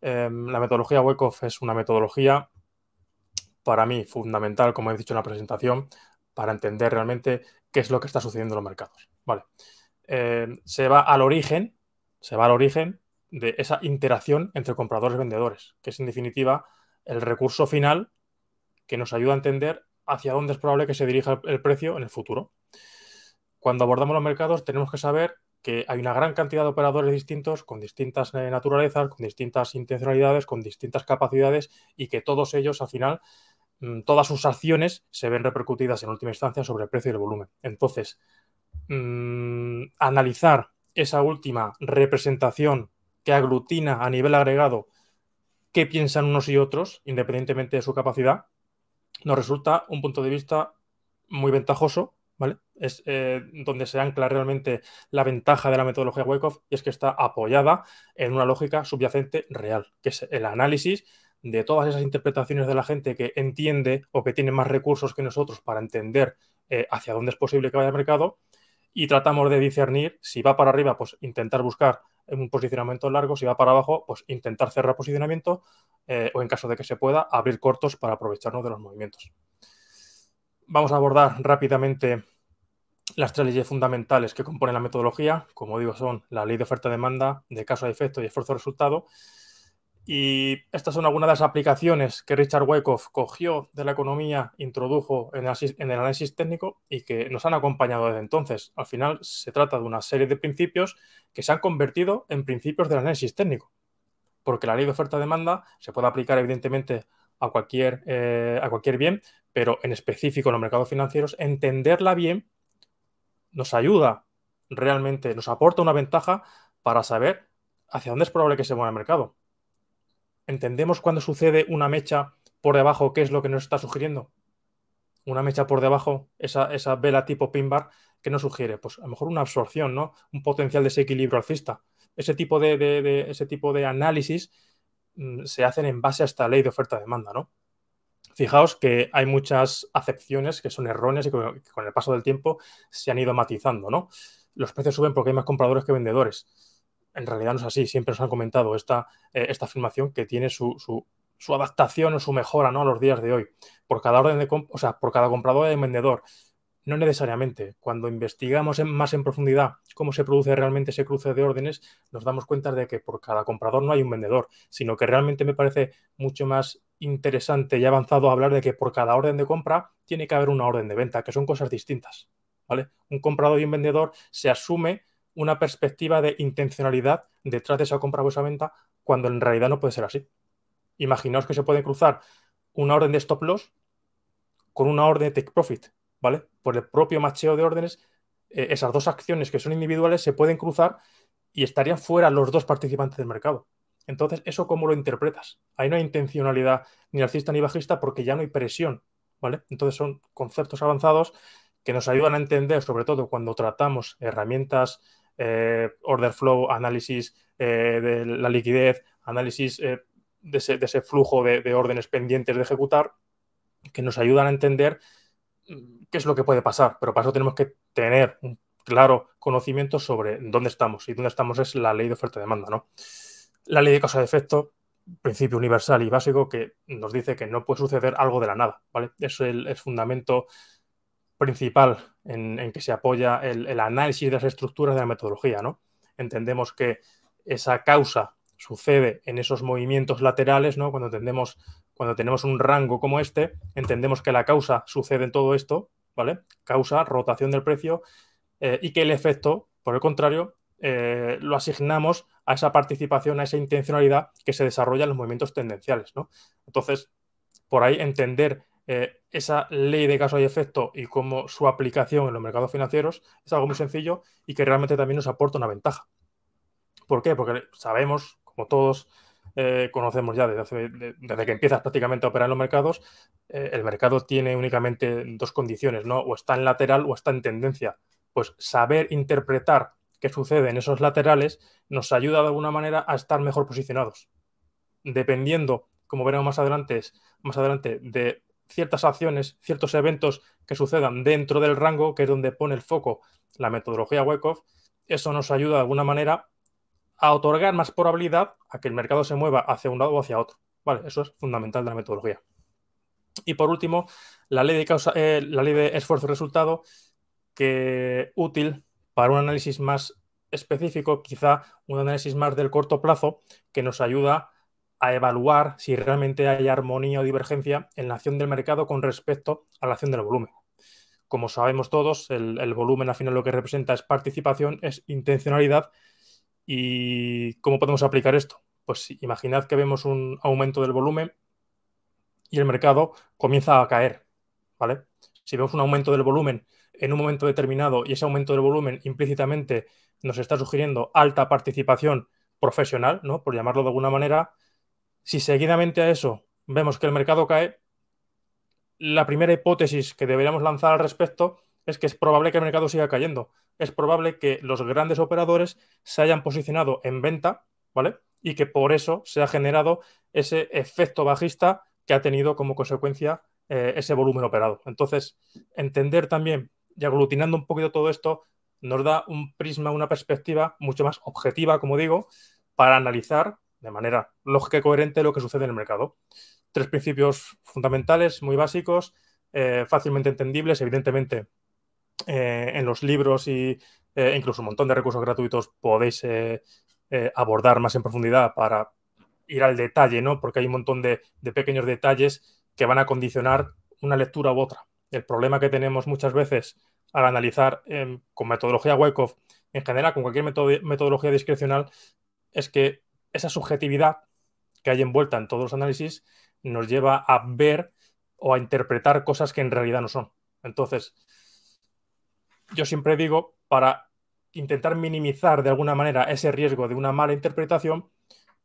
La metodología Wyckoff es una metodología, para mí, fundamental, como he dicho en la presentación, para entender realmente qué es lo que está sucediendo en los mercados. Vale. Se va al origen de esa interacción entre compradores y vendedores, que es en definitiva el recurso final que nos ayuda a entender hacia dónde es probable que se dirija el precio en el futuro. Cuando abordamos los mercados tenemos que saber que hay una gran cantidad de operadores distintos, con distintas naturalezas, con distintas intencionalidades, con distintas capacidades y que todos ellos al final todas sus acciones se ven repercutidas en última instancia sobre el precio y el volumen. Entonces, analizar esa última representación que aglutina a nivel agregado qué piensan unos y otros, independientemente de su capacidad, nos resulta un punto de vista muy ventajoso, ¿vale? Es donde se ancla realmente la ventaja de la metodología Wyckoff y es que está apoyada en una lógica subyacente real, que es el análisis de todas esas interpretaciones de la gente que entiende o que tiene más recursos que nosotros para entender hacia dónde es posible que vaya el mercado y tratamos de discernir si va para arriba, pues intentar buscar un posicionamiento largo, si va para abajo, pues intentar cerrar posicionamiento o en caso de que se pueda, abrir cortos para aprovecharnos de los movimientos. Vamos a abordar rápidamente las tres leyes fundamentales que componen la metodología. Como digo, son la ley de oferta-demanda, de causa de efecto y esfuerzo-resultado. Y estas son algunas de las aplicaciones que Richard Wyckoff cogió de la economía, introdujo en el análisis técnico y que nos han acompañado desde entonces. Al final se trata de una serie de principios que se han convertido en principios del análisis técnico, porque la ley de oferta-demanda se puede aplicar evidentemente a cualquier bien, pero en específico en los mercados financieros, entenderla bien nos ayuda realmente, nos aporta una ventaja para saber hacia dónde es probable que se mueva el mercado. ¿Entendemos cuando sucede una mecha por debajo qué es lo que nos está sugiriendo? Una mecha por debajo, esa vela tipo pin bar, ¿qué nos sugiere? Pues a lo mejor una absorción, ¿no? Un potencial desequilibrio alcista. Ese tipo de análisis se hacen en base a esta ley de oferta-demanda, ¿no? Fijaos que hay muchas acepciones que son erróneas y que con el paso del tiempo se han ido matizando, ¿no? Los precios suben porque hay más compradores que vendedores. En realidad no es así, siempre nos han comentado esta afirmación que tiene su adaptación o su mejora, ¿no? A los días de hoy. Por cada orden por cada comprador hay un vendedor. No necesariamente. Cuando investigamos más en profundidad cómo se produce realmente ese cruce de órdenes, nos damos cuenta de que por cada comprador no hay un vendedor, sino que realmente me parece mucho más interesante y avanzado hablar de que por cada orden de compra tiene que haber una orden de venta, que son cosas distintas, ¿vale? Un comprador y un vendedor se asume una perspectiva de intencionalidad detrás de esa compra o esa venta cuando en realidad no puede ser así. Imaginaos que se puede cruzar una orden de stop loss con una orden de take profit, ¿vale? Por el propio macheo de órdenes, esas dos acciones que son individuales se pueden cruzar y estarían fuera los dos participantes del mercado. Entonces, ¿eso cómo lo interpretas? Ahí no hay intencionalidad ni alcista ni bajista porque ya no hay presión, ¿vale? Entonces son conceptos avanzados que nos ayudan a entender, sobre todo cuando tratamos herramientas, order flow, análisis de la liquidez, análisis de ese flujo de órdenes pendientes de ejecutar, que nos ayudan a entender qué es lo que puede pasar, pero para eso tenemos que tener un claro conocimiento sobre dónde estamos, y dónde estamos es la ley de oferta-demanda, ¿no? La ley de causa de efecto, principio universal y básico que nos dice que no puede suceder algo de la nada, ¿vale? Es el fundamento principal en que se apoya el análisis de las estructuras de la metodología, ¿no? Entendemos que esa causa sucede en esos movimientos laterales, ¿no? Cuando tenemos un rango como este, entendemos que la causa sucede en todo esto, ¿vale? Causa, rotación del precio, y que el efecto, por el contrario, lo asignamos a esa participación, a esa intencionalidad que se desarrolla en los movimientos tendenciales, ¿no? Entonces, por ahí entender esa ley de causa y efecto y cómo su aplicación en los mercados financieros es algo muy sencillo y que realmente también nos aporta una ventaja. ¿Por qué? Porque sabemos, como todos conocemos ya desde que empiezas prácticamente a operar en los mercados, el mercado tiene únicamente dos condiciones, ¿no? O está en lateral o está en tendencia. Pues saber interpretar qué sucede en esos laterales nos ayuda de alguna manera a estar mejor posicionados. Dependiendo, como veremos más adelante, de ciertas acciones, ciertos eventos que sucedan dentro del rango, que es donde pone el foco la metodología Wyckoff, eso nos ayuda de alguna manera a otorgar más probabilidad a que el mercado se mueva hacia un lado o hacia otro. Vale, eso es fundamental de la metodología. Y por último, la ley de esfuerzo y resultado, que útil para un análisis más específico, quizá un análisis más del corto plazo, que nos ayuda a evaluar si realmente hay armonía o divergencia en la acción del mercado con respecto a la acción del volumen. Como sabemos todos, el volumen al final lo que representa es participación, es intencionalidad. ¿Y cómo podemos aplicar esto? Pues imaginad que vemos un aumento del volumen y el mercado comienza a caer, ¿vale? Si vemos un aumento del volumen en un momento determinado y ese aumento del volumen implícitamente nos está sugiriendo alta participación profesional, ¿no? Por llamarlo de alguna manera, si seguidamente a eso vemos que el mercado cae, la primera hipótesis que deberíamos lanzar al respecto es que es probable que el mercado siga cayendo. Es probable que los grandes operadores se hayan posicionado en venta, ¿vale? Y que por eso se ha generado ese efecto bajista que ha tenido como consecuencia ese volumen operado. Entonces, entender también y aglutinando un poquito todo esto nos da un prisma, una perspectiva mucho más objetiva, como digo, para analizar de manera lógica y coherente lo que sucede en el mercado. 3 principios fundamentales, muy básicos, fácilmente entendibles. Evidentemente, en los libros y incluso un montón de recursos gratuitos podéis abordar más en profundidad para ir al detalle, ¿no? Porque hay un montón de pequeños detalles que van a condicionar una lectura u otra. El problema que tenemos muchas veces al analizar con metodología Wyckoff, en general con cualquier metodología discrecional, es que esa subjetividad que hay envuelta en todos los análisis nos lleva a ver o a interpretar cosas que en realidad no son. Entonces, yo siempre digo, para intentar minimizar de alguna manera ese riesgo de una mala interpretación,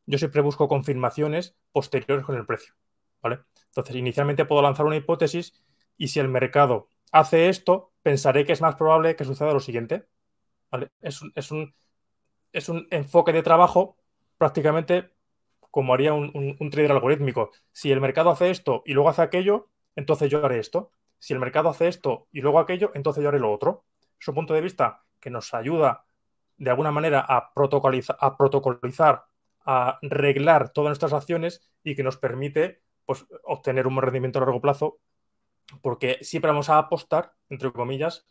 yo siempre busco confirmaciones posteriores con el precio, ¿vale? Entonces, inicialmente puedo lanzar una hipótesis y si el mercado hace esto, pensaré que es más probable que suceda lo siguiente, ¿vale? Es un enfoque de trabajo prácticamente como haría un trader algorítmico. Si el mercado hace esto y luego hace aquello, entonces yo haré esto. Si el mercado hace esto y luego aquello, entonces yo haré lo otro. Es un punto de vista que nos ayuda de alguna manera a protocolizar, a reglar todas nuestras acciones y que nos permite pues, obtener un buen rendimiento a largo plazo, porque siempre vamos a apostar, entre comillas,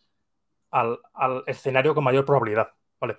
al escenario con mayor probabilidad, ¿vale?